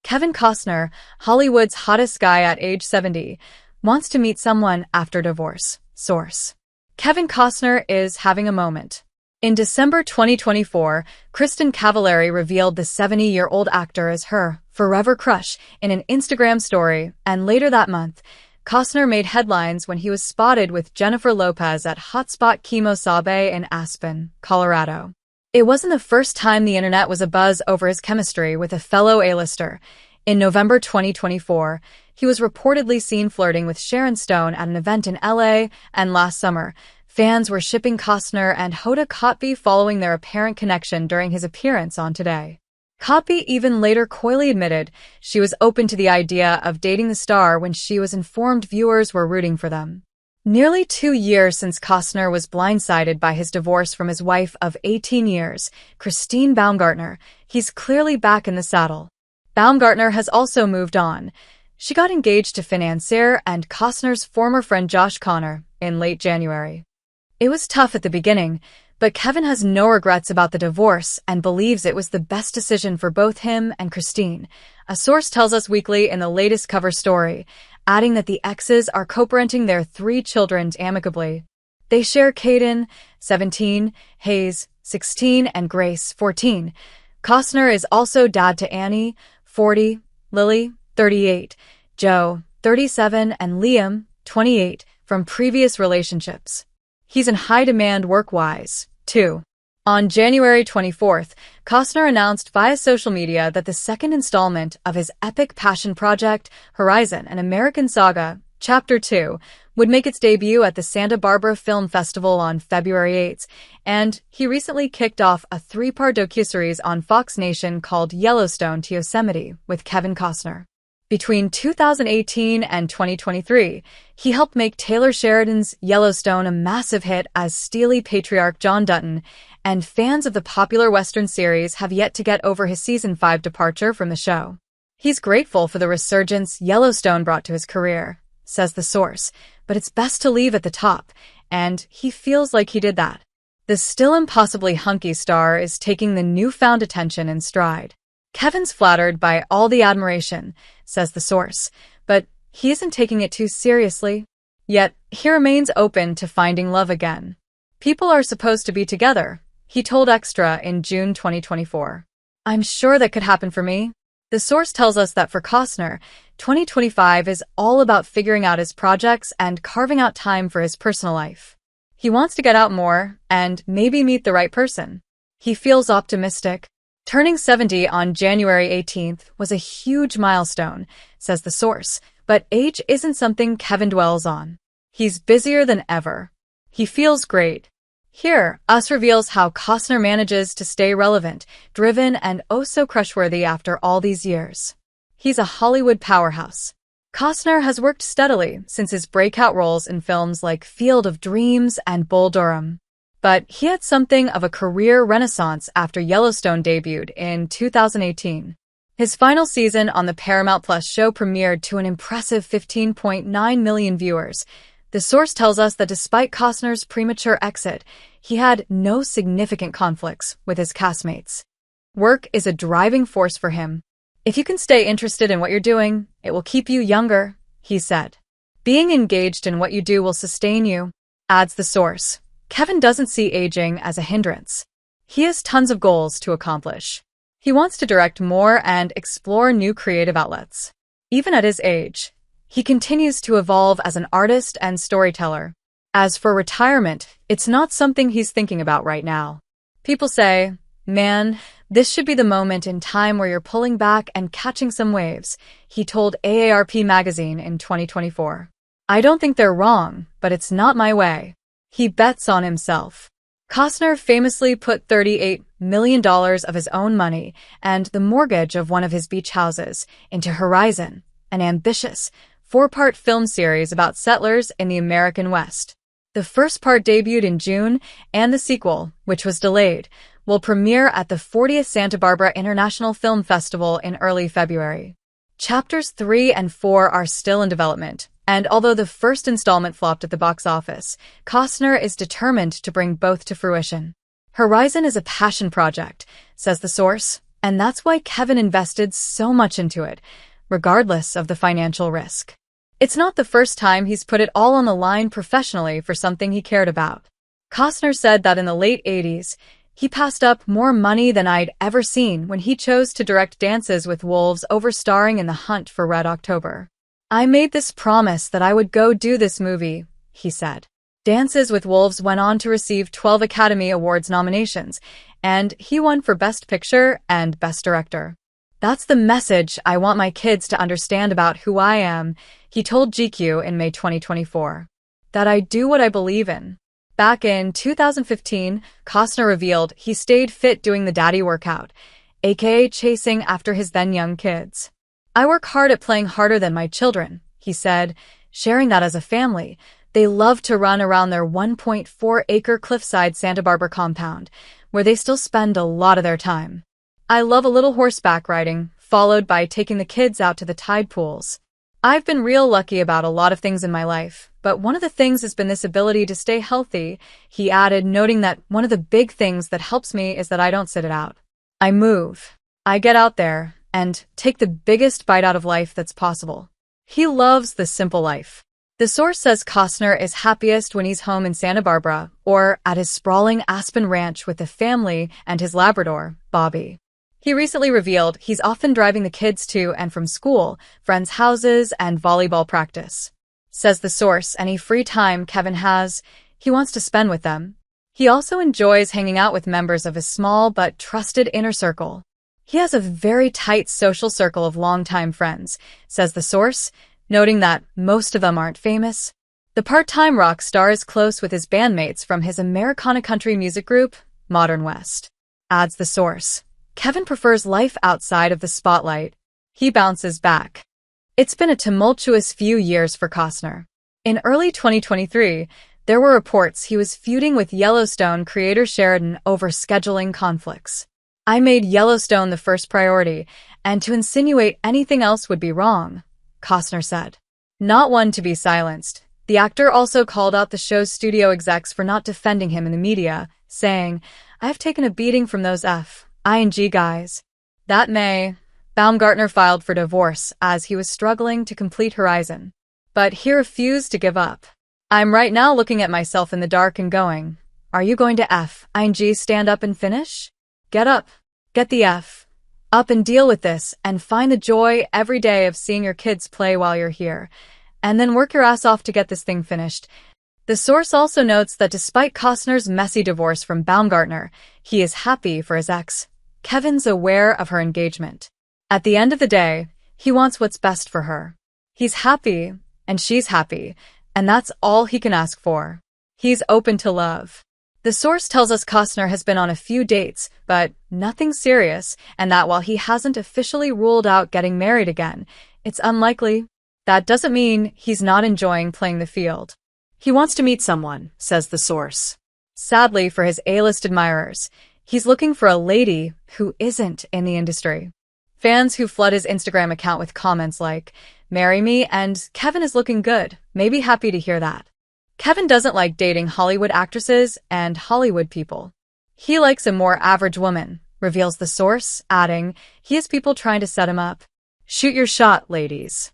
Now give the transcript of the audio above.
Kevin Costner, Hollywood's hottest guy at age 70, wants to meet someone after divorce. Source: Kevin Costner is having a moment. In December 2024, Kristin Cavallari revealed the 70-year-old actor as her forever crush in an Instagram story, and later that month, Costner made headlines when he was spotted with Jennifer Lopez at hotspot Yosemite in Aspen, Colorado. It wasn't the first time the internet was abuzz over his chemistry with a fellow A-lister. In November 2024, he was reportedly seen flirting with Sheridan at an event in LA, and last summer, fans were shipping Costner and Hoda Kotb following their apparent connection during his appearance on Today. Kotb even later coyly admitted she was open to the idea of dating the star when she was informed viewers were rooting for them. Nearly 2 years since Costner was blindsided by his divorce from his wife of 18 years, Christine Baumgartner, he's clearly back in the saddle. Baumgartner has also moved on. She got engaged to financier and Costner's former friend Josh Connor in late January. It was tough at the beginning, but Kevin has no regrets about the divorce and believes it was the best decision for both him and Christine, a source tells Us Weekly in the latest cover story, adding that the exes are co-parenting their 3 children amicably. They share Caden, 17, Hayes, 16, and Grace, 14. Costner is also dad to Annie, 40, Lily, 38, Joe, 37, and Liam, 28, from previous relationships. He's in high demand work-wise, too. On January 24th, Costner announced via social media that the second installment of his epic passion project, Horizon, an American Saga, Chapter 2, would make its debut at the Santa Barbara Film Festival on February 8th, and he recently kicked off a 3-part docuseries on Fox Nation called Yellowstone to Yosemite with Kevin Costner. Between 2018 and 2023, he helped make Taylor Sheridan's Yellowstone a massive hit as steely patriarch John Dutton, and fans of the popular Western series have yet to get over his Season 5 departure from the show. He's grateful for the resurgence Yellowstone brought to his career, says the source, but it's best to leave at the top, and he feels like he did that. The still impossibly hunky star is taking the newfound attention in stride. Kevin's flattered by all the admiration, says the source, but he isn't taking it too seriously. Yet, he remains open to finding love again. People are supposed to be together, he told Extra in June 2024. I'm sure that could happen for me. The source tells us that for Costner, 2025 is all about figuring out his projects and carving out time for his personal life. He wants to get out more and maybe meet the right person. He feels optimistic. Turning 70 on January 18th was a huge milestone, says the source, but age isn't something Kevin dwells on. He's busier than ever. He feels great. Here, Us reveals how Costner manages to stay relevant, driven, and oh so crushworthy after all these years. He's a Hollywood powerhouse. Costner has worked steadily since his breakout roles in films like Field of Dreams and Bull Durham. But he had something of a career renaissance after Yellowstone debuted in 2018. His final season on the Paramount Plus show premiered to an impressive 15.9 million viewers. The source tells us that despite Costner's premature exit, he had no significant conflicts with his castmates. Work is a driving force for him. If you can stay interested in what you're doing, it will keep you younger, he said. Being engaged in what you do will sustain you, adds the source. Kevin doesn't see aging as a hindrance. He has tons of goals to accomplish. He wants to direct more and explore new creative outlets. Even at his age, he continues to evolve as an artist and storyteller. As for retirement, it's not something he's thinking about right now. People say, man, this should be the moment in time where you're pulling back and catching some waves, he told AARP magazine in 2024. I don't think they're wrong, but it's not my way. He bets on himself. Costner famously put $38 million of his own money and the mortgage of one of his beach houses into Horizon, an ambitious 4-part film series about settlers in the American West. The first part debuted in June, and the sequel, which was delayed, will premiere at the 40th Santa Barbara International Film Festival in early February. Chapters 3 and 4 are still in development, and although the first installment flopped at the box office, Costner is determined to bring both to fruition. Horizon is a passion project, says the source, And that's why Kevin invested so much into it, regardless of the financial risk. It's not the first time he's put it all on the line professionally for something he cared about. Costner said that in the late 80s, he passed up more money than I'd ever seen when he chose to direct Dances with Wolves over starring in The Hunt for Red October. I made this promise that I would go do this movie, he said. Dances with Wolves went on to receive 12 Academy Awards nominations, and he won for Best Picture and Best Director. That's the message I want my kids to understand about who I am, he told GQ in May 2024. That I do what I believe in. Back in 2015, Costner revealed he stayed fit doing the daddy workout, aka chasing after his then-young kids. I work hard at playing harder than my children, he said, sharing that as a family, they love to run around their 1.4-acre cliffside Santa Barbara compound, where they still spend a lot of their time. I love a little horseback riding, followed by taking the kids out to the tide pools. I've been real lucky about a lot of things in my life, but one of the things has been this ability to stay healthy, he added, noting that one of the big things that helps me is that I don't sit it out. I move. I get out there and take the biggest bite out of life that's possible. He loves the simple life. The source says Costner is happiest when he's home in Santa Barbara or at his sprawling Aspen ranch with the family and his Labrador, Bobby. He recently revealed he's often driving the kids to and from school, friends' houses, and volleyball practice. Says the source, any free time Kevin has, he wants to spend with them. He also enjoys hanging out with members of his small but trusted inner circle. He has a very tight social circle of longtime friends, says the source, noting that most of them aren't famous. The part-time rock star is close with his bandmates from his Americana country music group, Modern West. Adds the source. Kevin prefers life outside of the spotlight. He bounces back. It's been a tumultuous few years for Costner. In early 2023, there were reports he was feuding with Yellowstone creator Sheridan over scheduling conflicts. I made Yellowstone the first priority, and to insinuate anything else would be wrong, Costner said. Not one to be silenced, the actor also called out the show's studio execs for not defending him in the media, saying, I've taken a beating from those F.I.N.G. guys. That May, Baumgartner filed for divorce as he was struggling to complete Horizon. But he refused to give up. I'm right now looking at myself in the dark and going, are you going to F.I.N.G. stand up and finish? Get up. Get the F. Up and deal with this, and find the joy every day of seeing your kids play while you're here, and then work your ass off to get this thing finished. The source also notes that despite Costner's messy divorce from Baumgartner, he is happy for his ex. Kevin's aware of her engagement. At the end of the day, he wants what's best for her. He's happy, and she's happy, and that's all he can ask for. He's open to love. The source tells us Costner has been on a few dates, but nothing serious, and that while he hasn't officially ruled out getting married again, it's unlikely. That doesn't mean he's not enjoying playing the field. He wants to meet someone, says the source. Sadly for his A-list admirers, he's looking for a lady who isn't in the industry. Fans who flood his Instagram account with comments like, marry me and Kevin is looking good, may be happy to hear that. Kevin doesn't like dating Hollywood actresses and Hollywood people. He likes a more average woman, reveals the source, adding, he has people trying to set him up. Shoot your shot, ladies.